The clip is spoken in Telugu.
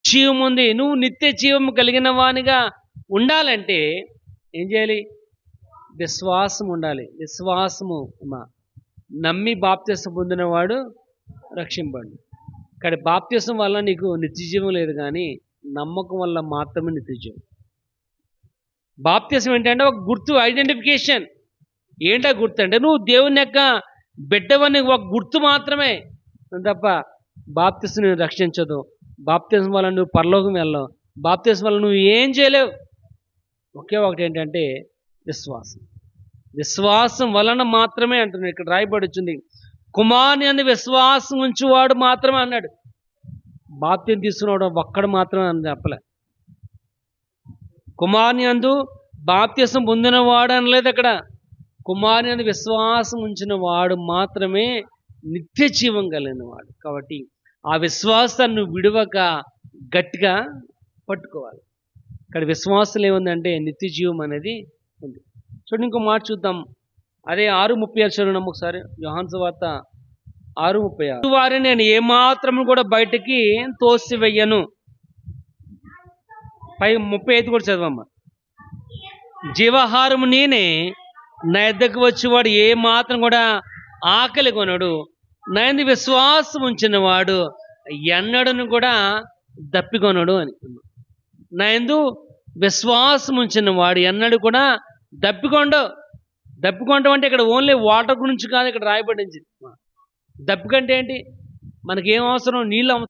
జీవం ఉంది. నువ్వు నిత్య జీవం కలిగిన వానిగా ఉండాలంటే ఏం చేయాలి? విశ్వాసం ఉండాలి. విశ్వాసము నమ్మి బాప్తిసం పొందినవాడు రక్షింపడు. కానీ బాప్తిసం వల్ల నీకు నిత్య జీవం లేదు, కానీ నమ్మకం వల్ల మాత్రమే నిత్య జీవం. బాప్తిసం ఏంటంటే ఒక గుర్తు, ఐడెంటిఫికేషన్. ఏంటా గుర్తు అంటే నువ్వు దేవుని యొక్క బిడ్డవని ఒక గుర్తు మాత్రమే తప్ప బాప్తిసం నువ్వు రక్షించదు. బాప్తిసం వల్ల నువ్వు పరలోకం వెళ్ళవు. బాప్తిసం వల్ల నువ్వు ఏం చేయలేవు. ఒకే ఒకటి ఏంటంటే విశ్వాసం. విశ్వాసం వలన మాత్రమే అంటున్నాడు. ఇక్కడ రాయబడి వచ్చింది, కుమారుని యందు విశ్వాసం ఉంచువాడు మాత్రమే అన్నాడు. బాప్తిసం తీసుకున్నాడు ఒక్కడు మాత్రమే అని చెప్పలే. కుమారుని యందు బాప్తిసం పొందినవాడు అనలేదు అక్కడ. కుమారుని యందు విశ్వాసం ఉంచిన వాడు మాత్రమే నిత్య జీవం కలిగిన వాడు. కాబట్టి ఆ విశ్వాసాన్ని విడవక గట్టిగా పట్టుకోవాలి. ఇక్కడ విశ్వాసం ఏముందంటే నిత్య జీవం అనేది ఉంది. చూడండి, ఇంకో మాట చూద్దాం. అదే 6:36 చూడండి ఒకసారి. యోహాను సువార్త 6:36. వారిని నేను ఏమాత్రం కూడా బయటికి తోసివేయను. 35 కూడా చదవమ్మా. జీవాహారము నేనే, నా యొద్దకు వచ్చేవాడు ఏ మాత్రం కూడా ఆకలి కొనడు. నా యందు విశ్వాసం ఉంచిన వాడు ఎన్నడను కూడా దప్పికొనడు అని. నా యందు విశ్వాసం ఉంచిన వాడు ఎన్నడూ కూడా దప్పికొనడం అంటే ఇక్కడ ఓన్లీ వాటర్ గురించి కాదు ఇక్కడ రాయబడింది. దప్పికంటే ఏంటి? మనకేం అవసరం? నీళ్ళు అవసరం.